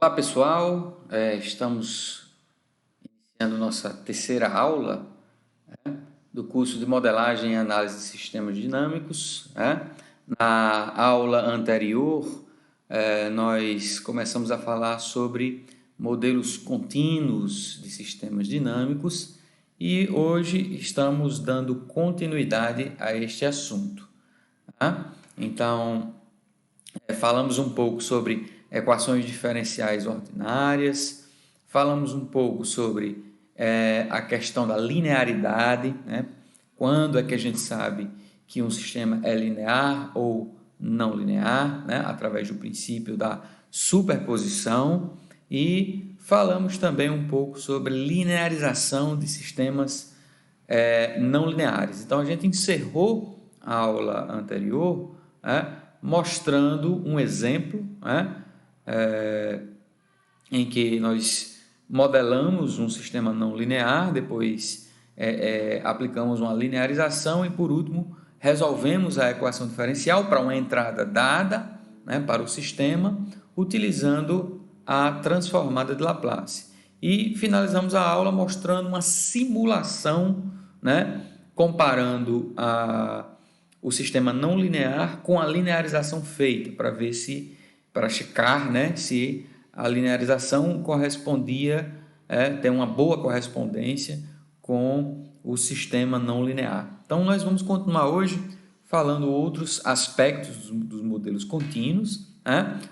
Olá pessoal, estamos iniciando nossa terceira aula do curso de Modelagem e Análise de Sistemas Dinâmicos. Na aula anterior, nós começamos a falar sobre modelos contínuos de sistemas dinâmicos e hoje estamos dando continuidade a este assunto. Então, falamos um pouco sobre equações diferenciais ordinárias, falamos um pouco sobre a questão da linearidade, né? Quando é que a gente sabe que um sistema é linear ou não linear, né? Através do princípio da superposição, e falamos também um pouco sobre linearização de sistemas não lineares. Então, a gente encerrou a aula anterior mostrando um exemplo em que nós modelamos um sistema não linear, depois aplicamos uma linearização e, por último, resolvemos a equação diferencial para uma entrada dada, para o sistema, utilizando a transformada de Laplace. E finalizamos a aula mostrando uma simulação, comparando o sistema não linear com a linearização feita, para checar, se a linearização correspondia, tem uma boa correspondência com o sistema não linear. Então, nós vamos continuar hoje falando outros aspectos dos modelos contínuos.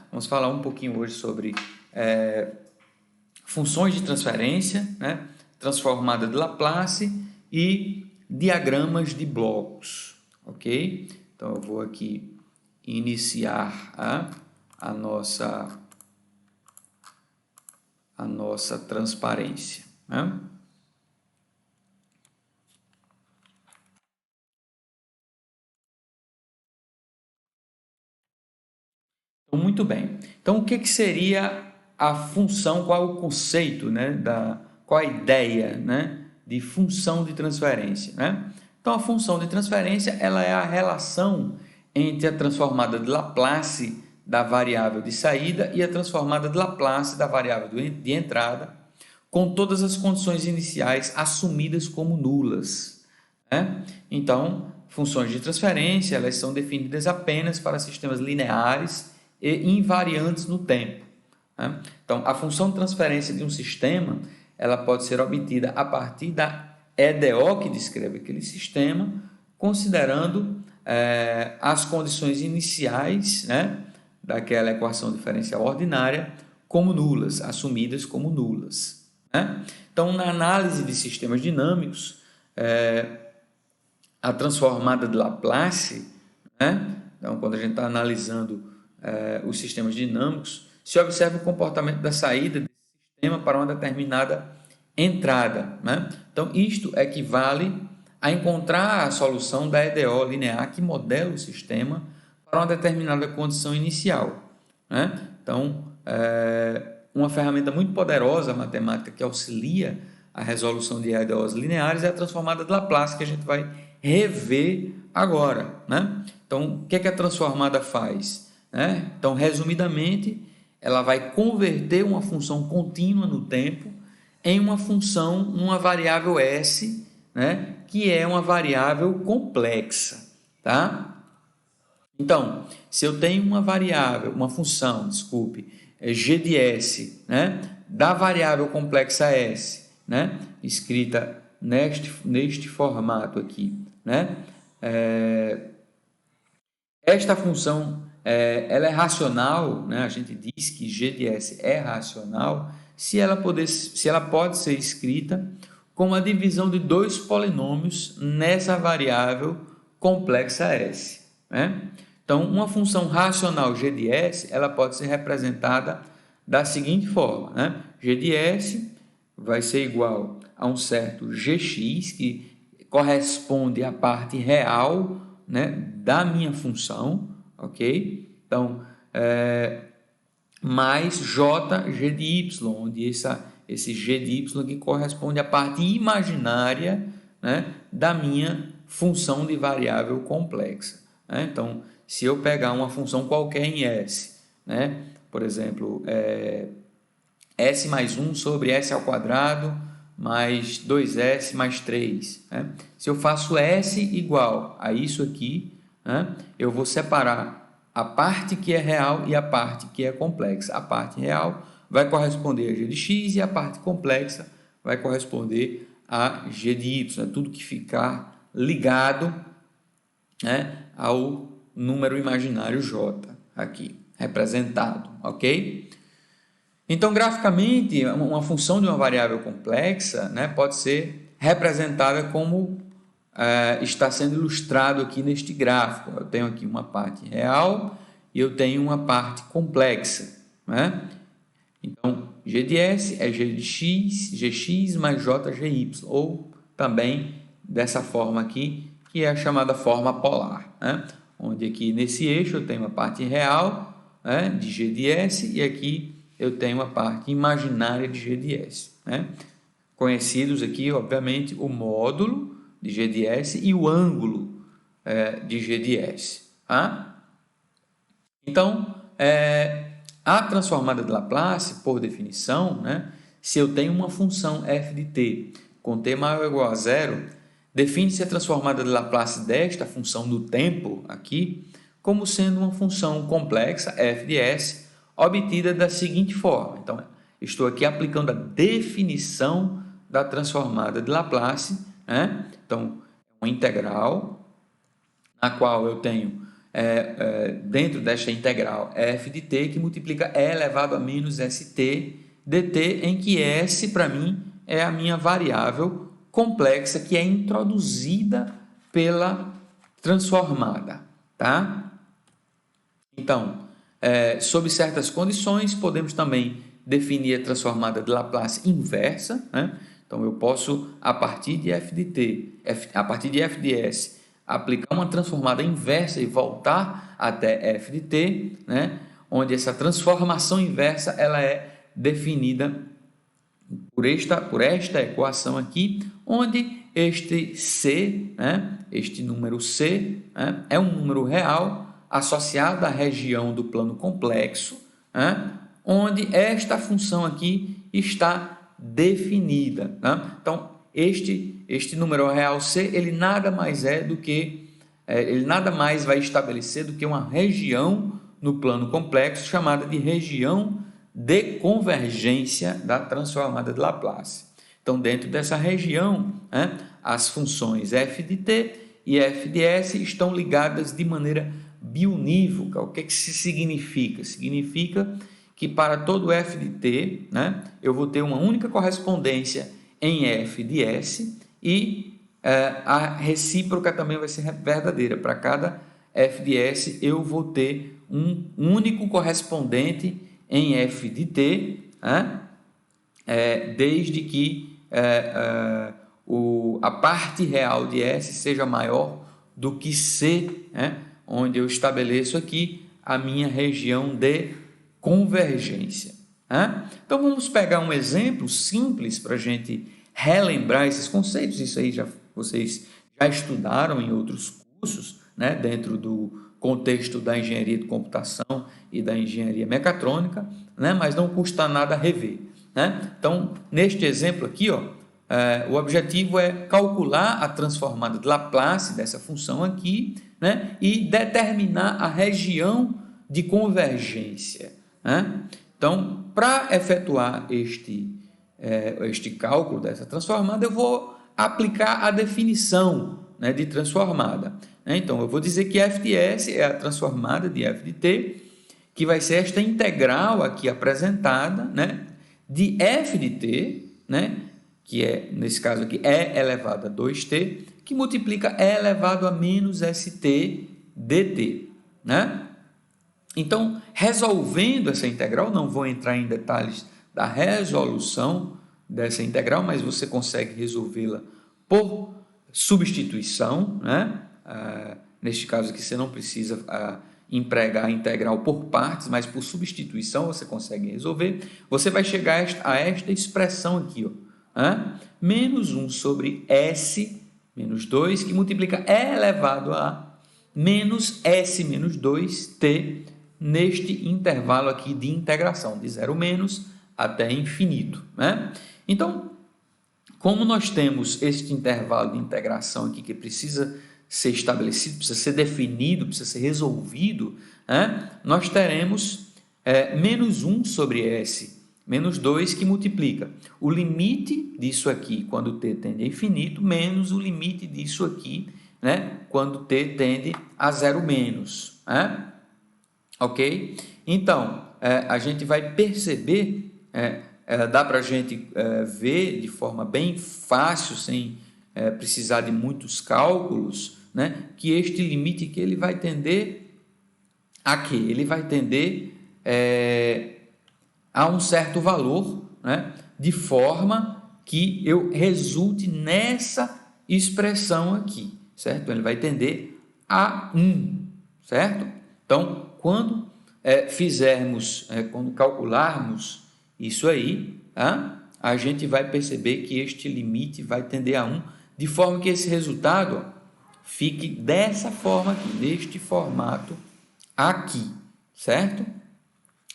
Vamos falar um pouquinho hoje sobre funções de transferência, transformada de Laplace e diagramas de blocos. Ok? Então, eu vou aqui iniciar a nossa transparência. Então, muito bem. Então, o que seria a função, qual é o conceito, qual a ideia, de função de transferência, Então, a função de transferência ela é a relação entre a transformada de Laplace da variável de saída e a transformada de Laplace da variável de entrada, com todas as condições iniciais assumidas como nulas. Então, funções de transferência elas são definidas apenas para sistemas lineares e invariantes no tempo. Então, a função de transferência de um sistema ela pode ser obtida a partir da EDO que descreve aquele sistema, considerando as condições iniciais daquela equação diferencial ordinária como nulas, assumidas como nulas. Então, na análise de sistemas dinâmicos, a transformada de Laplace, então, quando a gente está analisando os sistemas dinâmicos, se observa o comportamento da saída desse sistema para uma determinada entrada. Então, isto equivale a encontrar a solução da EDO linear que modela o sistema para uma determinada condição inicial. Então, uma ferramenta muito poderosa matemática que auxilia a resolução de EDOs lineares é a transformada de Laplace, que a gente vai rever agora. Então, o que a transformada faz? Então, resumidamente, ela vai converter uma função contínua no tempo em uma função, uma variável S, que é uma variável complexa. Então, se eu tenho uma função, g de S, da variável complexa S, escrita neste formato aqui, esta função ela é racional, a gente diz que g de S é racional se ela pode ser escrita como a divisão de dois polinômios nessa variável complexa S. Então, uma função racional g de S ela pode ser representada da seguinte forma. G de S vai ser igual a um certo gx, que corresponde à parte real da minha função, ok? Então, mais jg de y, onde esse g de y que corresponde à parte imaginária da minha função de variável complexa. Então, se eu pegar uma função qualquer em S, por exemplo, S mais 1 sobre S ao quadrado mais 2S mais 3. Né? Se eu faço S igual a isso aqui, né, eu vou separar a parte que é real e a parte que é complexa. A parte real vai corresponder a G de X e a parte complexa vai corresponder a G de Y. É tudo que ficar ligado, né, ao número imaginário J aqui, representado, ok? Então, graficamente, uma função de uma variável complexa, né, pode ser representada como está sendo ilustrado aqui neste gráfico. Eu tenho aqui uma parte real e eu tenho uma parte complexa. Né? Então, G de S é G de X, Gx mais JGY, ou também dessa forma aqui, que é a chamada forma polar. Né? Onde aqui nesse eixo eu tenho a parte real, né, de G de S, e aqui eu tenho a parte imaginária de G de S. Né? Conhecidos aqui, obviamente, o módulo de G de S e o ângulo de G de S. Tá? Então, a transformada de Laplace, por definição, né, se eu tenho uma função f de t com t maior ou igual a zero, define-se a transformada de Laplace desta função do tempo aqui como sendo uma função complexa, f de s, obtida da seguinte forma. Então, estou aqui aplicando a definição da transformada de Laplace, né? Então, uma integral na qual eu tenho, dentro desta integral, f de t que multiplica e elevado a menos st dt, em que s, para mim, é a minha variável complexa que é introduzida pela transformada. Tá? Então, sob certas condições, podemos também definir a transformada de Laplace inversa, né? Então, eu posso, a partir de f de t, a partir de f de s, aplicar uma transformada inversa e voltar até f de t, né? Onde essa transformação inversa ela é definida por esta equação aqui, onde este c, né? Este número c, né? É um número real associado à região do plano complexo, né? Onde esta função aqui está definida. Tá? Então, este número real C, ele nada mais é do que, ele nada mais vai estabelecer do que uma região no plano complexo chamada de região de convergência da transformada de Laplace. Então, dentro dessa região, né, as funções f de t e f de s estão ligadas de maneira biunívoca. O que isso significa? Significa que para todo f de t, né, eu vou ter uma única correspondência em f de s e a recíproca também vai ser verdadeira. Para cada f de s, eu vou ter um único correspondente em f de t, né, desde que a parte real de s seja maior do que c, né, onde eu estabeleço aqui a minha região de convergência. Né? Então, vamos pegar um exemplo simples para a gente relembrar esses conceitos. Isso aí vocês já estudaram em outros cursos, né? Dentro do contexto da engenharia de computação e da engenharia mecatrônica, né? Mas não custa nada rever. Né? Então, neste exemplo aqui, o objetivo é calcular a transformada de Laplace dessa função aqui, né? E determinar a região de convergência. Né? Então, para efetuar este cálculo dessa transformada, eu vou aplicar a definição, né, de transformada. Então, eu vou dizer que f de s é a transformada de f de t, que vai ser esta integral aqui apresentada, né, de f de t, né, que é, nesse caso aqui, e elevado a 2t, que multiplica e elevado a menos st dt. Né? Então, resolvendo essa integral, não vou entrar em detalhes da resolução dessa integral, mas você consegue resolvê-la por substituição, né? Neste caso aqui você não precisa empregar a integral por partes, mas por substituição você consegue resolver. Você vai chegar a esta expressão aqui, menos 1 sobre s menos 2, que multiplica e elevado a menos s menos 2t, neste intervalo aqui de integração, de 0 menos até infinito, né? Então, como nós temos este intervalo de integração aqui que precisa ser estabelecido, precisa ser definido, precisa ser resolvido, né? Nós teremos menos 1 sobre S, menos 2 que multiplica o limite disso aqui quando t tende a infinito, menos o limite disso aqui, né? Quando t tende a zero menos, né? Ok? Então, a gente vai perceber, dá para a gente ver de forma bem fácil, sem precisar de muitos cálculos, né? Que este limite aqui ele vai tender a quê? Ele vai tender a um certo valor, né? De forma que eu resulte nessa expressão aqui, certo? Ele vai tender a 1, certo? Então, quando quando calcularmos isso aí, tá? A gente vai perceber que este limite vai tender a 1, de forma que esse resultado fique dessa forma aqui, neste formato aqui, certo?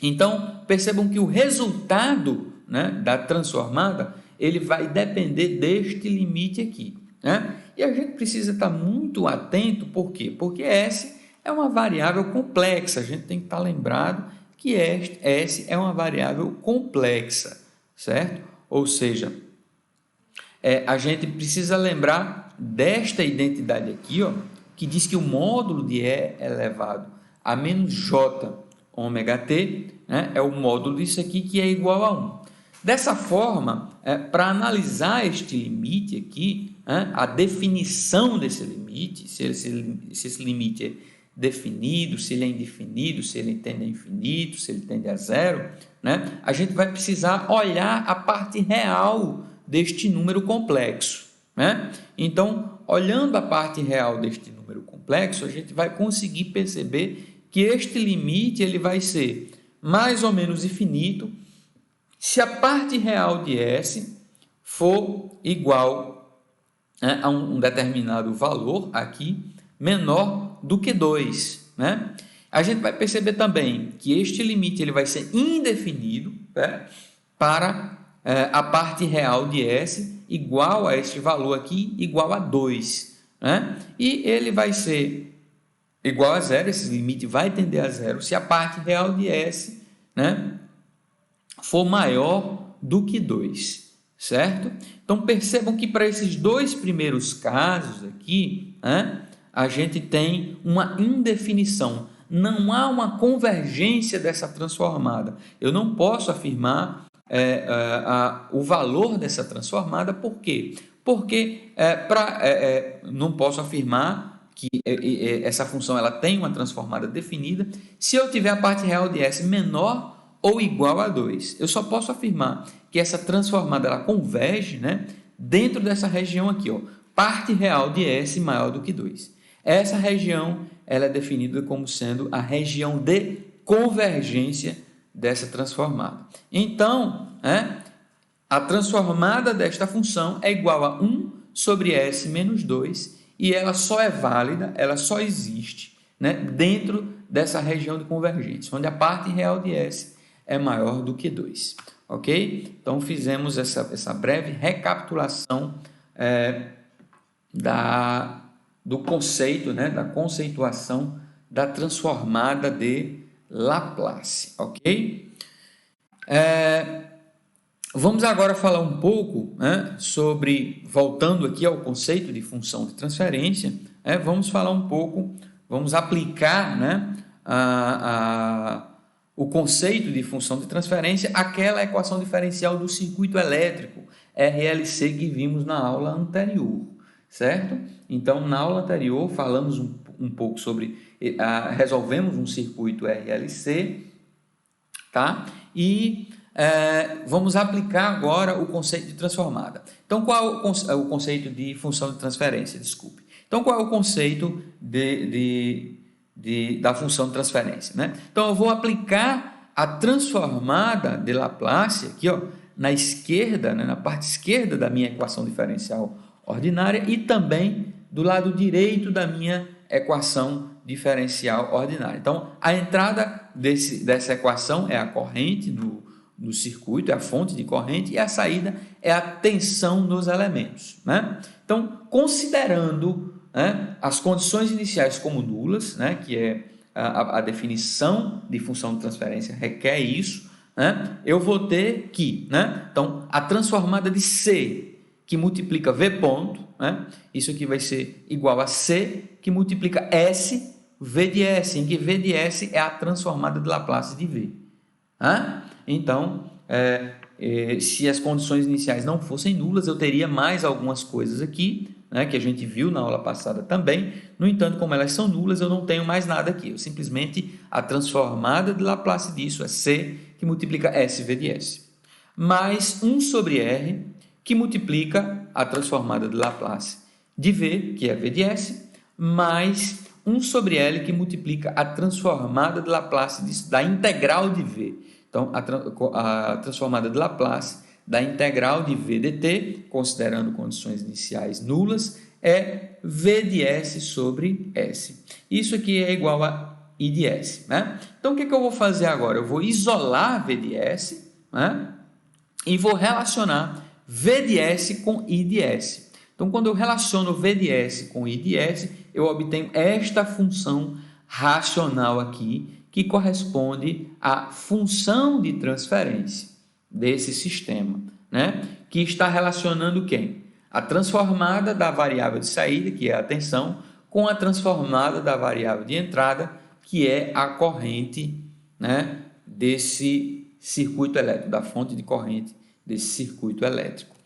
Então, percebam que o resultado, né, da transformada, ele vai depender deste limite aqui, né? E a gente precisa estar muito atento, por quê? Porque S é uma variável complexa, a gente tem que estar lembrado que S é uma variável complexa, certo? Ou seja, a gente precisa lembrar desta identidade aqui, ó, que diz que o módulo de E elevado a menos J ômega t, né, é o módulo disso aqui que é igual a 1. Dessa forma, para analisar este limite aqui, a definição desse limite, se esse limite é definido, se ele é indefinido, se ele tende a infinito, se ele tende a zero, né, a gente vai precisar olhar a parte real deste número complexo, né? Então, olhando a parte real deste número complexo, a gente vai conseguir perceber que este limite ele vai ser mais ou menos infinito se a parte real de S for igual, né, a um determinado valor aqui menor do que 2, né? A gente vai perceber também que este limite ele vai ser indefinido, né, para a parte real de S igual a este valor aqui, igual a 2, né? E ele vai ser igual a zero, esse limite vai tender a zero se a parte real de S, né, for maior do que 2, certo? Então, percebam que para esses dois primeiros casos aqui, né, a gente tem uma indefinição, não há uma convergência dessa transformada. Eu não posso afirmar o valor dessa transformada, por quê? Porque não posso afirmar que essa função ela tem uma transformada definida se eu tiver a parte real de S menor ou igual a 2. Eu só posso afirmar que essa transformada ela converge, né, dentro dessa região aqui, ó, parte real de S maior do que 2. Essa região ela é definida como sendo a região de convergência dessa transformada. Então, a transformada desta função é igual a 1 sobre S menos 2 e ela só é válida, ela só existe, né, dentro dessa região de convergência, onde a parte real de S é maior do que 2. Ok? Então, fizemos essa breve recapitulação do conceito, né, da conceituação da transformada de Laplace. Ok? Vamos agora falar um pouco, né, sobre, voltando aqui ao conceito de função de transferência, vamos falar um pouco, vamos aplicar, né, o conceito de função de transferência àquela equação diferencial do circuito elétrico, RLC, que vimos na aula anterior, certo? Então, na aula anterior, falamos um pouco sobre, resolvemos um circuito RLC, tá? E vamos aplicar agora o conceito de transformada. Então, qual é o conceito de função de transferência? Desculpe. Então, qual é o conceito da função de transferência, né? Então, eu vou aplicar a transformada de Laplace aqui, ó, na esquerda, né, na parte esquerda da minha equação diferencial ordinária e também do lado direito da minha equação diferencial ordinária. Então, a entrada dessa equação é a corrente no circuito, é a fonte de corrente, e a saída é a tensão nos elementos, né? Então, considerando, né, as condições iniciais como nulas, né, que é a definição de função de transferência requer isso, né, eu vou ter que, né, então, a transformada de C, que multiplica V ponto, né, isso aqui vai ser igual a C, que multiplica S, V de S, em que V de S é a transformada de Laplace de V. Né? Então, se as condições iniciais não fossem nulas, eu teria mais algumas coisas aqui, né, que a gente viu na aula passada também. No entanto, como elas são nulas, eu não tenho mais nada aqui. Eu simplesmente, a transformada de Laplace disso é C, que multiplica S, V de S. Mais 1 sobre R, que multiplica a transformada de Laplace de V, que é V de S, mais 1 sobre L, que multiplica a transformada de Laplace da integral de V. Então, a transformada de Laplace da integral de V dt, considerando condições iniciais nulas, é V de S sobre S. Isso aqui é igual a I de S. Né? Então, o que eu vou fazer agora? Eu vou isolar V de S, né? E vou relacionar V de S com I de S. Então, quando eu relaciono V de S com I de S, eu obtenho esta função racional aqui, que corresponde à função de transferência desse sistema, né? Que está relacionando quem? A transformada da variável de saída, que é a tensão, com a transformada da variável de entrada, que é a corrente, né, desse circuito elétrico, da fonte de corrente desse circuito elétrico.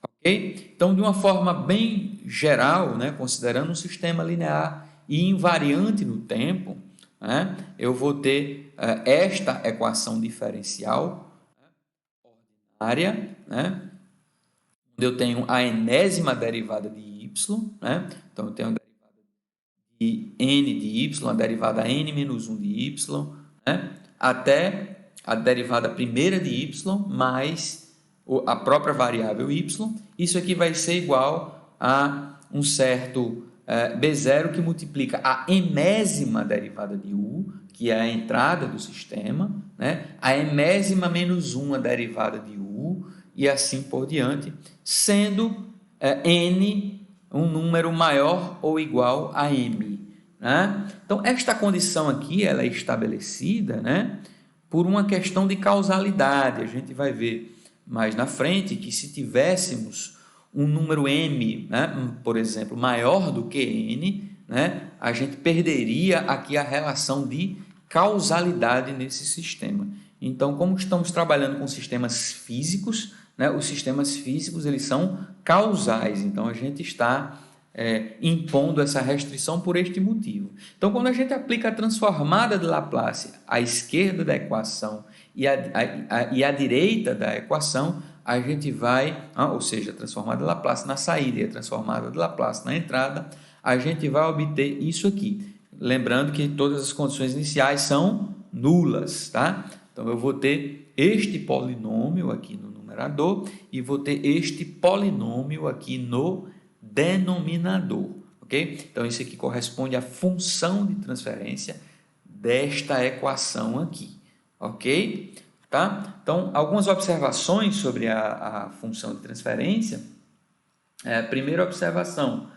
Ok? Então, de uma forma bem geral, né, considerando um sistema linear e invariante no tempo, né, eu vou ter esta equação diferencial ordinária, né, onde eu tenho a enésima derivada de y, né, então eu tenho a derivada de n de y, a derivada n menos 1 de y, né, até a derivada primeira de y mais a própria variável y. Isso aqui vai ser igual a um certo B0 que multiplica a enésima derivada de u, que é a entrada do sistema, né? A enésima menos 1 a derivada de u, e assim por diante, sendo n um número maior ou igual a m. Né? Então, esta condição aqui ela é estabelecida, né, por uma questão de causalidade. A gente vai ver mais na frente que se tivéssemos um número m, né, por exemplo, maior do que n, né, a gente perderia aqui a relação de causalidade nesse sistema. Então, como estamos trabalhando com sistemas físicos, né, os sistemas físicos eles são causais, então a gente está impondo essa restrição por este motivo. Então, quando a gente aplica a transformada de Laplace à esquerda da equação e à direita da equação, a gente vai, ou seja, a transformada de Laplace na saída e a transformada de Laplace na entrada, a gente vai obter isso aqui. Lembrando que todas as condições iniciais são nulas, tá? Então, eu vou ter este polinômio aqui no numerador e vou ter este polinômio aqui no denominador, ok? Então, isso aqui corresponde à função de transferência desta equação aqui, ok? Tá? Então, algumas observações sobre a função de transferência. Primeira observação,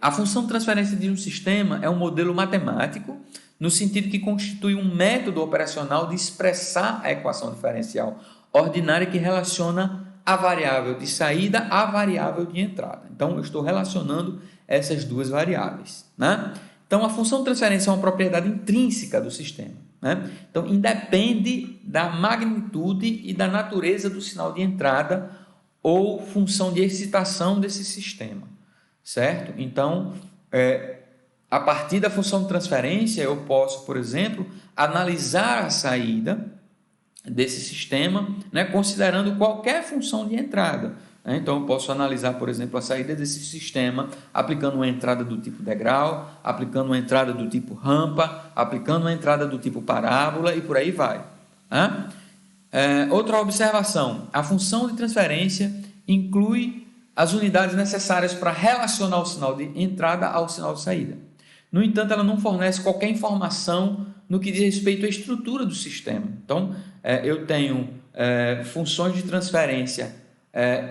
a função de transferência de um sistema é um modelo matemático, no sentido que constitui um método operacional de expressar a equação diferencial ordinária que relaciona a variável de saída à variável de entrada. Então, eu estou relacionando essas duas variáveis, né? Então, a função de transferência é uma propriedade intrínseca do sistema, né? Então, independe da magnitude e da natureza do sinal de entrada ou função de excitação desse sistema, certo? Então, a partir da função de transferência, eu posso, por exemplo, analisar a saída desse sistema, né, considerando qualquer função de entrada. Então, eu posso analisar, por exemplo, a saída desse sistema aplicando uma entrada do tipo degrau, aplicando uma entrada do tipo rampa, aplicando uma entrada do tipo parábola e por aí vai. Outra observação, a função de transferência inclui as unidades necessárias para relacionar o sinal de entrada ao sinal de saída. No entanto, ela não fornece qualquer informação no que diz respeito à estrutura do sistema. Então, eu tenho funções de transferência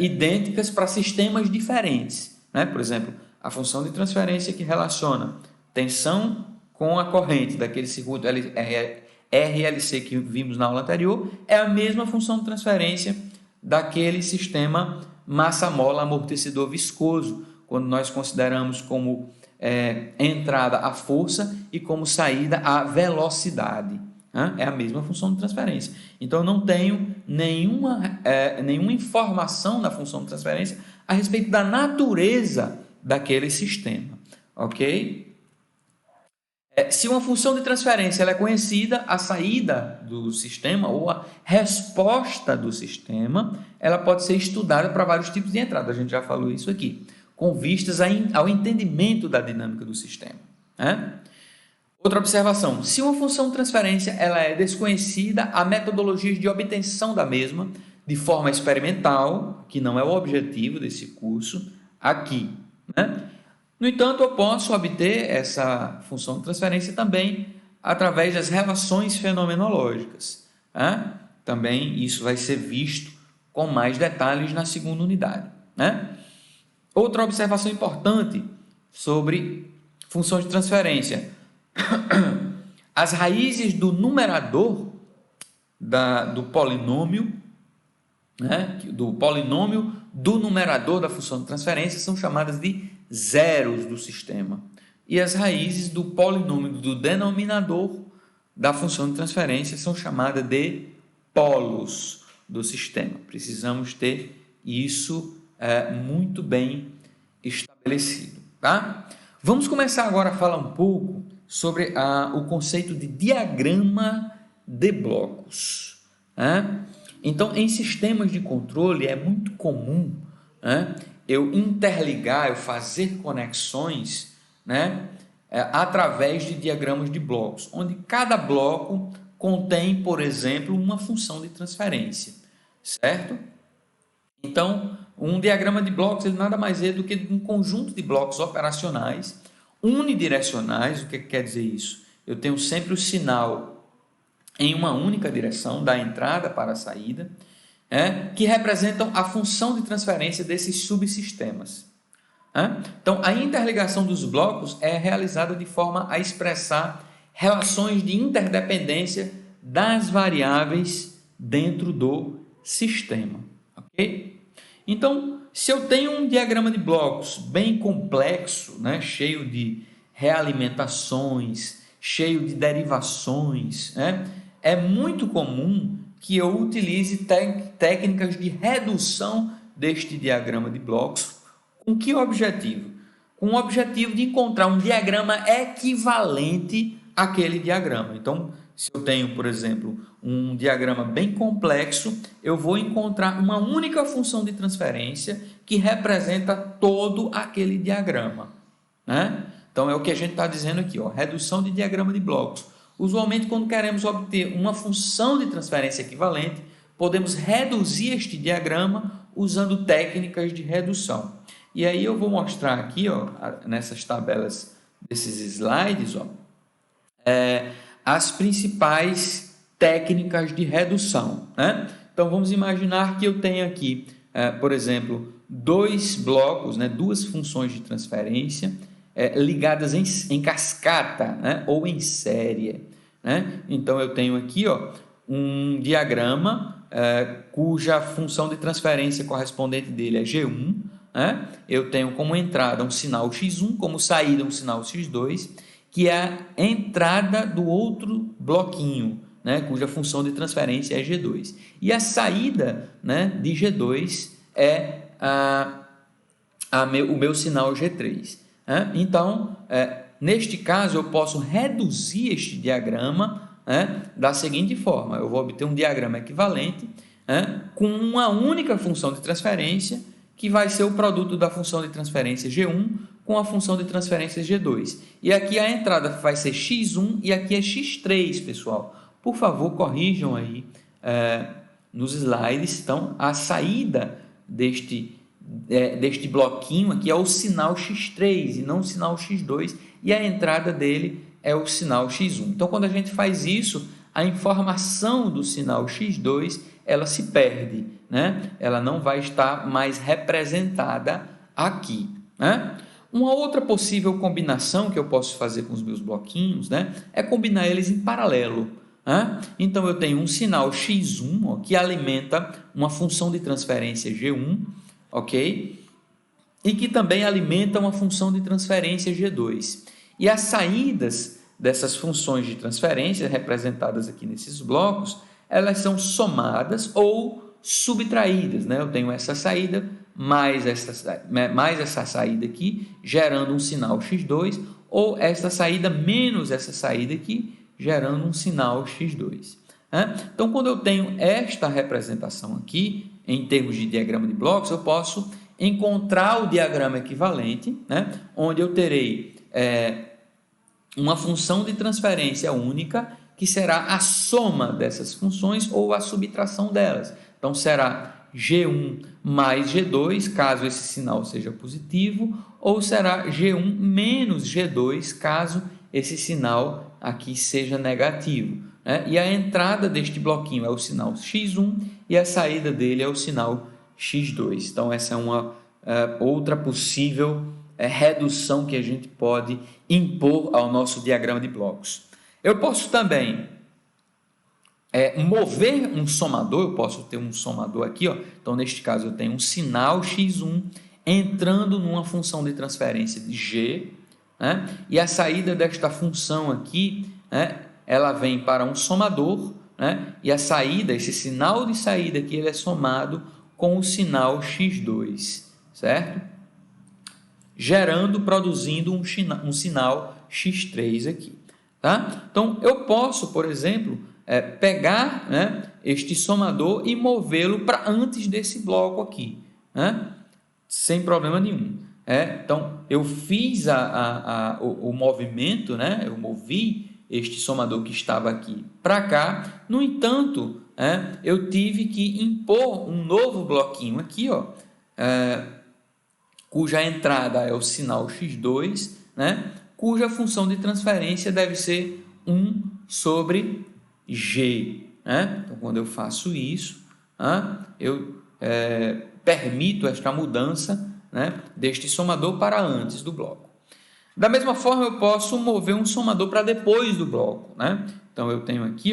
idênticas para sistemas diferentes, né? Por exemplo, a função de transferência que relaciona tensão com a corrente daquele circuito RLC que vimos na aula anterior é a mesma função de transferência daquele sistema massa-mola amortecedor viscoso, quando nós consideramos como entrada a força e como saída a velocidade. É a mesma função de transferência. Então, eu não tenho nenhuma informação na função de transferência a respeito da natureza daquele sistema. Ok? Se uma função de transferência ela é conhecida, a saída do sistema ou a resposta do sistema, ela pode ser estudada para vários tipos de entrada. A gente já falou isso aqui, com vistas ao entendimento da dinâmica do sistema. Outra observação, se uma função de transferência ela é desconhecida, há metodologias de obtenção da mesma de forma experimental, que não é o objetivo desse curso aqui. No entanto, eu posso obter essa função de transferência também através das relações fenomenológicas. Também isso vai ser visto com mais detalhes na segunda unidade. Outra observação importante sobre funções de transferência. As raízes do numerador do polinômio, do numerador da função de transferência são chamadas de zeros do sistema. E as raízes do polinômio do denominador da função de transferência são chamadas de polos do sistema. Precisamos ter isso muito bem estabelecido. Tá? Vamos começar agora a falar um pouco sobre o conceito de diagrama de blocos. Então, em sistemas de controle é muito comum eu interligar, eu fazer conexões através de diagramas de blocos, onde cada bloco contém, por exemplo, uma função de transferência, certo? Então, um diagrama de blocos ele nada mais é do que um conjunto de blocos operacionais unidirecionais. O que quer dizer isso? Eu tenho sempre o sinal em uma única direção, da entrada para a saída, que representam a função de transferência desses subsistemas. Então, a interligação dos blocos é realizada de forma a expressar relações de interdependência das variáveis dentro do sistema. Ok? Então, se eu tenho um diagrama de blocos bem complexo, cheio de realimentações, cheio de derivações, é muito comum que eu utilize técnicas de redução deste diagrama de blocos. Com que objetivo? Com o objetivo de encontrar um diagrama equivalente àquele diagrama. Então, se eu tenho, por exemplo, um diagrama bem complexo, eu vou encontrar uma única função de transferência que representa todo aquele diagrama. Então, é o que a gente está dizendo aqui, redução de diagrama de blocos. Usualmente, quando queremos obter uma função de transferência equivalente, podemos reduzir este diagrama usando técnicas de redução. E aí eu vou mostrar aqui, nessas tabelas desses slides, as principais técnicas de redução. Então, vamos imaginar que eu tenho aqui, por exemplo, dois blocos, duas funções de transferência ligadas em cascata, ou em série. Então, eu tenho aqui um diagrama cuja função de transferência correspondente dele é G1. Eu tenho como entrada um sinal X1, como saída um sinal X2, que é a entrada do outro bloquinho, cuja função de transferência é G2. E a saída de G2 é o meu sinal G3. Então, neste caso, eu posso reduzir este diagrama da seguinte forma. Eu vou obter um diagrama equivalente com uma única função de transferência, que vai ser o produto da função de transferência G1 com a função de transferência G2. E aqui a entrada vai ser X1 e aqui é X3, pessoal. Por favor, corrijam aí nos slides. Então, a saída deste bloquinho aqui é o sinal X3 e não o sinal X2. E a entrada dele é o sinal x1. Então, quando a gente faz isso, a informação do sinal x2 ela se perde, né? Ela não vai estar mais representada aqui, né? Uma outra possível combinação que eu posso fazer com os meus bloquinhos, né, é combinar eles em paralelo. Né? Então, eu tenho um sinal x1 ó, que alimenta uma função de transferência g1, ok? E que também alimenta uma função de transferência g2. E as saídas dessas funções de transferência, representadas aqui nesses blocos, elas são somadas ou subtraídas. Né? Eu tenho essa saída mais essa saída aqui, gerando um sinal x2, ou essa saída menos essa saída aqui, gerando um sinal x2. Né? Então, quando eu tenho esta representação aqui, em termos de diagrama de blocos, eu posso encontrar o diagrama equivalente, né? Onde eu terei uma função de transferência única, que será a soma dessas funções ou a subtração delas. Então, será G1 mais G2, caso esse sinal seja positivo, ou será G1 menos G2, caso esse sinal aqui seja negativo. Né? E a entrada deste bloquinho é o sinal x1 e a saída dele é o sinal x2. Então, essa é uma outra possível redução que a gente pode impor ao nosso diagrama de blocos. Eu posso também mover um somador, eu posso ter um somador aqui, ó. Então, neste caso, eu tenho um sinal x1 entrando numa função de transferência de g, né? E a saída desta função aqui, né, ela vem para um somador, né? E a saída, esse sinal de saída aqui, ele é somado com o sinal x2, certo? Produzindo um sinal x3 aqui. Tá? Então, eu posso, por exemplo, pegar, né, este somador e movê-lo para antes desse bloco aqui, né? Sem problema nenhum. Então, eu fiz o movimento, né? Eu movi este somador que estava aqui para cá. No entanto, eu tive que impor um novo bloquinho aqui, ó, cuja entrada é o sinal x2, né? Cuja função de transferência deve ser 1 sobre g. Né? Então, quando eu faço isso, eu permito esta mudança, né, deste somador para antes do bloco. Da mesma forma, eu posso mover um somador para depois do bloco. Né? Então, eu tenho aqui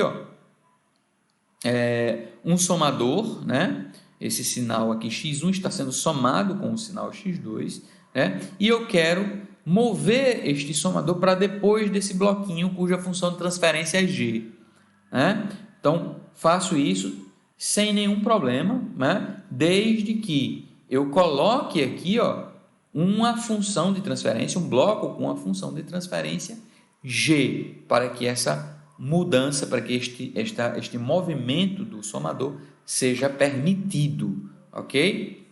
um somador, né? Esse sinal aqui x1 está sendo somado com o sinal x2, né? E eu quero mover este somador para depois desse bloquinho cuja função de transferência é g. Né? Então, faço isso sem nenhum problema, né? Desde que eu coloque aqui uma função de transferência, um bloco com uma função de transferência g, para que essa mudança, para que este movimento do somador seja permitido, ok?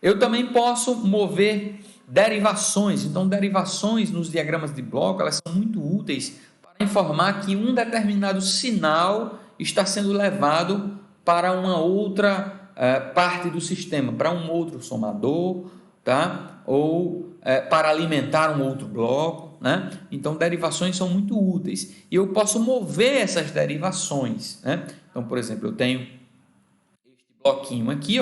Eu também posso mover derivações. Então, derivações nos diagramas de bloco, elas são muito úteis para informar que um determinado sinal está sendo levado para uma outra parte do sistema, para um outro somador, tá? Ou para alimentar um outro bloco, né? Então, derivações são muito úteis. E eu posso mover essas derivações, né? Então, por exemplo, eu tenho este bloquinho aqui,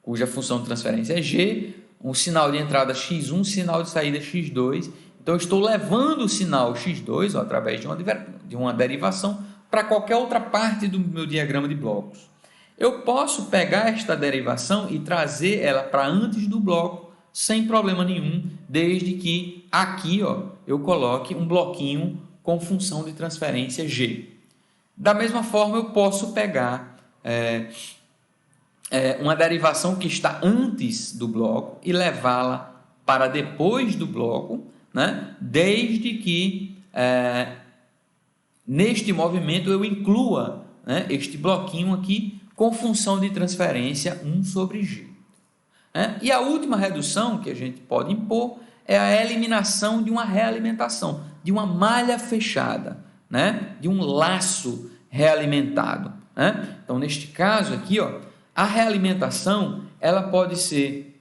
cuja função de transferência é g, um sinal de entrada x1, sinal de saída x2. Então, eu estou levando o sinal x2 através de uma derivação para qualquer outra parte do meu diagrama de blocos. Eu posso pegar esta derivação e trazer ela para antes do bloco sem problema nenhum, desde que aqui eu coloque um bloquinho com função de transferência g. Da mesma forma, eu posso pegar uma derivação que está antes do bloco e levá-la para depois do bloco, né? Desde que neste movimento eu inclua, né, este bloquinho aqui com função de transferência 1 sobre g. E a última redução que a gente pode impor é a eliminação de uma realimentação, de uma malha fechada, né? De um laço realimentado. Né? Então, neste caso aqui, a realimentação ela pode ser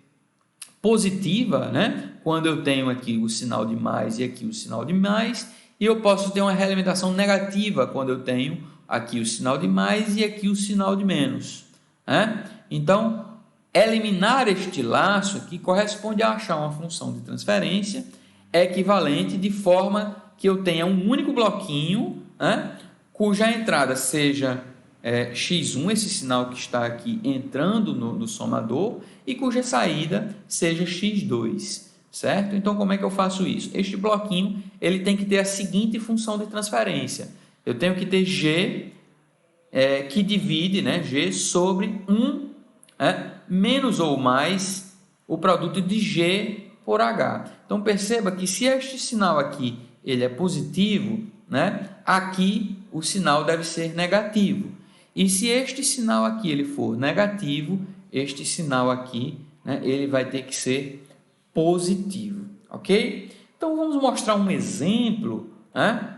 positiva, né? Quando eu tenho aqui o sinal de mais e aqui o sinal de mais, e eu posso ter uma realimentação negativa quando eu tenho aqui o sinal de mais e aqui o sinal de menos, né? Então, eliminar este laço aqui corresponde a achar uma função de transferência equivalente de forma que eu tenha um único bloquinho, né, cuja entrada seja x1, esse sinal que está aqui entrando no somador, e cuja saída seja x2, certo? Então, como é que eu faço isso? Este bloquinho ele tem que ter a seguinte função de transferência. Eu tenho que ter g que divide, né, g sobre 1 menos ou mais o produto de g por h. Então, perceba que se este sinal aqui ele é positivo, né, aqui o sinal deve ser negativo. E se este sinal aqui ele for negativo, este sinal aqui, né, ele vai ter que ser positivo, ok? Então, vamos mostrar um exemplo, né,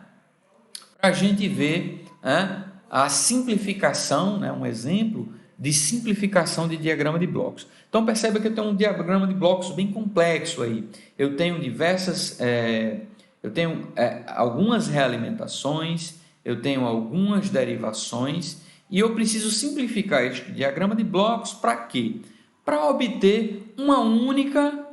para a gente ver, né, a simplificação, né, um exemplo de simplificação de diagrama de blocos. Então, perceba que eu tenho um diagrama de blocos bem complexo aí. Eu tenho algumas realimentações, eu tenho algumas derivações, e eu preciso simplificar este diagrama de blocos para quê? Para obter uma única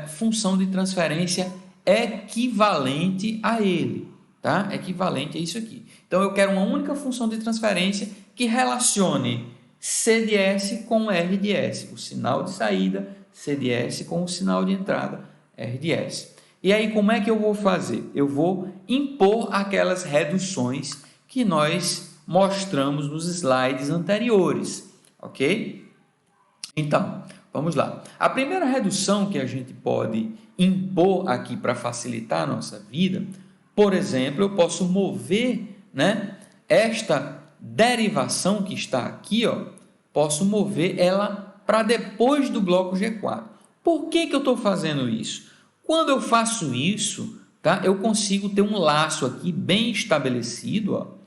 função de transferência equivalente a ele, tá? Equivalente a isso aqui. Então, eu quero uma única função de transferência que relacione C de S com R de S, o sinal de saída C de S com o sinal de entrada R de S. E aí, como é que eu vou fazer? Eu vou impor aquelas reduções que nós mostramos nos slides anteriores, ok? Então, vamos lá. A primeira redução que a gente pode impor aqui para facilitar a nossa vida, por exemplo, eu posso mover, né, esta derivação que está aqui, ó, posso mover ela para depois do bloco G4. Por que eu estou fazendo isso? Quando eu faço isso, tá, eu consigo ter um laço aqui bem estabelecido, ó,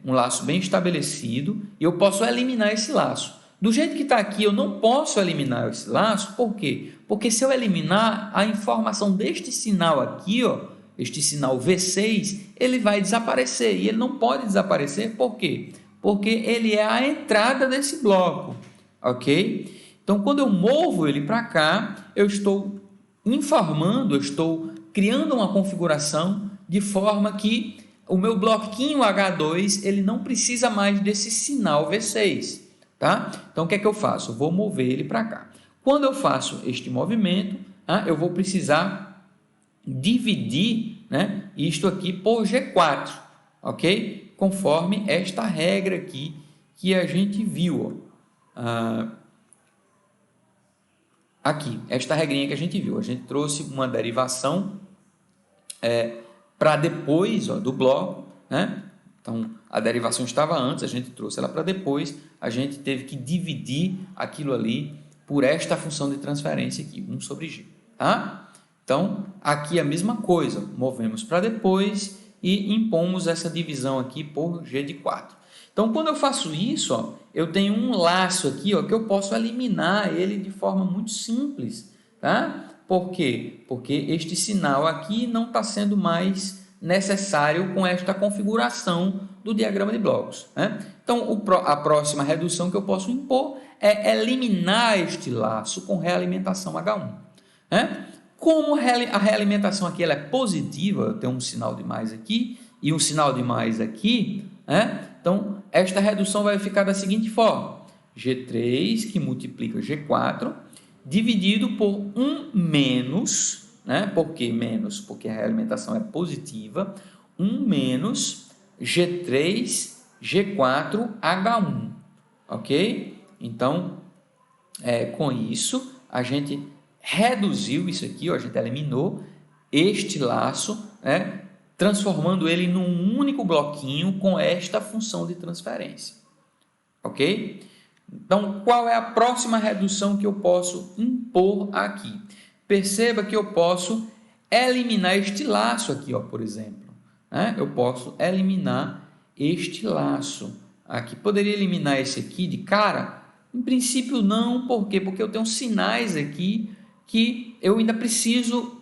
um laço bem estabelecido, e eu posso eliminar esse laço. Do jeito que está aqui, eu não posso eliminar esse laço, por quê? Porque se eu eliminar a informação deste sinal aqui, ó, este sinal V6, ele vai desaparecer, e ele não pode desaparecer, por quê? Porque ele é a entrada desse bloco, ok? Então, quando eu movo ele para cá, eu estou informando, eu estou criando uma configuração de forma que o meu bloquinho H2 ele não precisa mais desse sinal V6, tá? Então, o que é que eu faço? Eu vou mover ele para cá. Quando eu faço este movimento, eu vou precisar dividir, né, isto aqui por G4, ok? Conforme esta regra aqui que a gente viu, ó. Aqui, esta regrinha que a gente viu. A gente trouxe uma derivação para depois, ó, do bloco, né? Então, a derivação estava antes, a gente trouxe ela para depois, a gente teve que dividir aquilo ali por esta função de transferência aqui, 1 sobre G, tá? Então, aqui a mesma coisa, movemos para depois e impomos essa divisão aqui por G de 4. Então, quando eu faço isso, ó, eu tenho um laço aqui, ó, que eu posso eliminar ele de forma muito simples, tá? Por quê? Porque este sinal aqui não está sendo mais necessário com esta configuração do diagrama de blocos, né? Então, a próxima redução que eu posso impor é eliminar este laço com realimentação H1, né? Como a realimentação aqui ela é positiva, eu tenho um sinal de mais aqui e um sinal de mais aqui, né? Então, esta redução vai ficar da seguinte forma: G3 que multiplica G4 dividido por 1 menos, né? Por que menos? Porque a realimentação é positiva, 1 menos G3 G4 H1, ok? Então, com isso, a gente reduziu isso aqui, ó, a gente eliminou este laço, né, transformando ele num único bloquinho com esta função de transferência, ok? Então, qual é a próxima redução que eu posso impor aqui? Perceba que eu posso eliminar este laço aqui, ó, por exemplo, né? Eu posso eliminar este laço aqui. Poderia eliminar esse aqui de cara? Em princípio não, por quê? Porque eu tenho sinais aqui que eu ainda preciso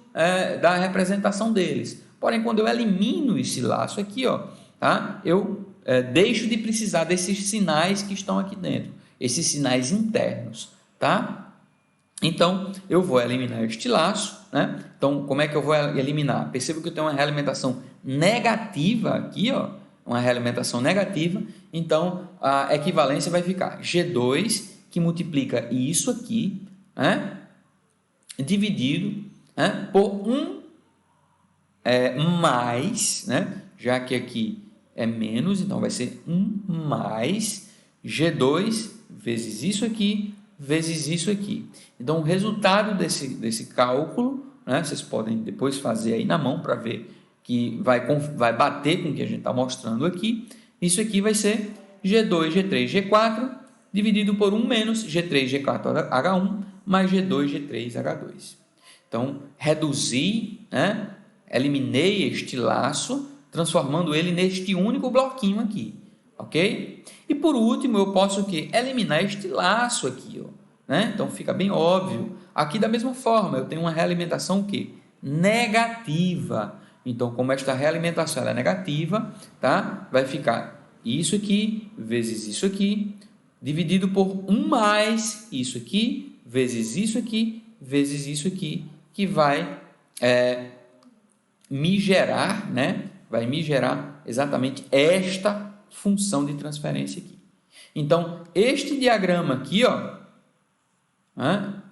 da representação deles. Porém, quando eu elimino esse laço aqui, ó, tá? Eu deixo de precisar desses sinais que estão aqui dentro, esses sinais internos, tá? Então, eu vou eliminar este laço, né? Então, como é que eu vou eliminar? Perceba que eu tenho uma realimentação negativa aqui, ó, uma realimentação negativa. Então, a equivalência vai ficar G2, que multiplica isso aqui, né? Dividido, né? Por 1 mais, né? Já que aqui é menos, então vai ser 1 mais G2 vezes isso aqui, vezes isso aqui. Então, o resultado desse cálculo, né, vocês podem depois fazer aí na mão para ver que vai bater com o que a gente está mostrando aqui. Isso aqui vai ser G2, G3, G4, dividido por 1 menos G3, G4, H1, mais G2, G3, H2. Então, reduzi, né, eliminei este laço, transformando ele neste único bloquinho aqui, ok? E por último, eu posso o quê? Eliminar este laço aqui, ó, né? Então fica bem óbvio. Aqui da mesma forma, eu tenho uma realimentação o quê? Negativa. Então, como esta realimentação é negativa, tá? Vai ficar isso aqui vezes isso aqui, dividido por 1 mais isso aqui, vezes isso aqui, vezes isso aqui, que vai me gerar, né? Vai me gerar exatamente esta função de transferência aqui. Então, este diagrama aqui, ó,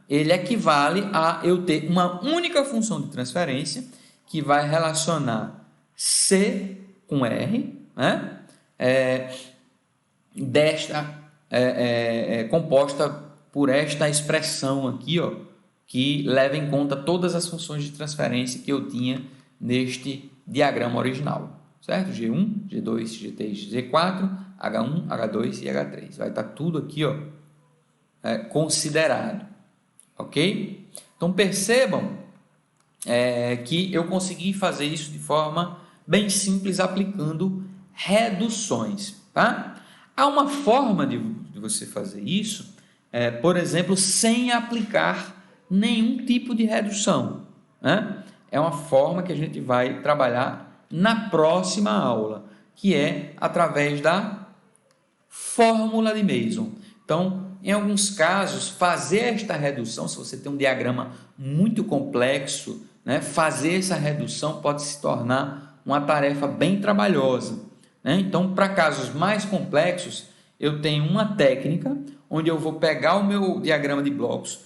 ele equivale a eu ter uma única função de transferência que vai relacionar C com R, né? Composta por esta expressão aqui, ó, que leva em conta todas as funções de transferência que eu tinha neste diagrama original, certo? G1, G2, G3, G4, H1, H2 e H3. Vai estar tudo aqui, ó, considerado, ok? Então, percebam que eu consegui fazer isso de forma bem simples, aplicando reduções, tá? Há uma forma de você fazer isso, por exemplo, sem aplicar nenhum tipo de redução, né? É uma forma que a gente vai trabalhar na próxima aula, que é através da fórmula de Mason. Então, em alguns casos, fazer esta redução, se você tem um diagrama muito complexo, né, fazer essa redução pode se tornar uma tarefa bem trabalhosa, né? Então, para casos mais complexos, eu tenho uma técnica onde eu vou pegar o meu diagrama de blocos,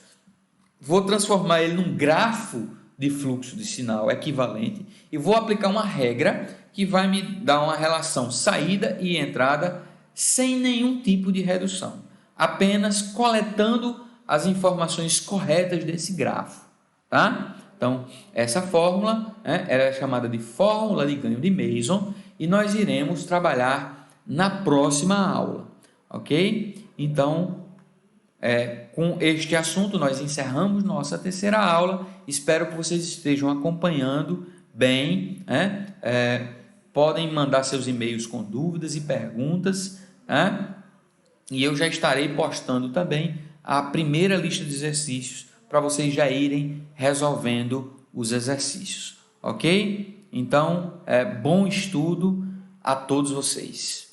vou transformar ele num grafo de fluxo de sinal equivalente e vou aplicar uma regra que vai me dar uma relação saída e entrada sem nenhum tipo de redução, apenas coletando as informações corretas desse grafo, tá? Então, essa fórmula, ela é chamada de fórmula de ganho de Mason e nós iremos trabalhar na próxima aula, ok? Então, com este assunto, nós encerramos nossa terceira aula. Espero que vocês estejam acompanhando bem, podem mandar seus e-mails com dúvidas e perguntas, e eu já estarei postando também a primeira lista de exercícios para vocês já irem resolvendo os exercícios, ok? Então, bom estudo a todos vocês.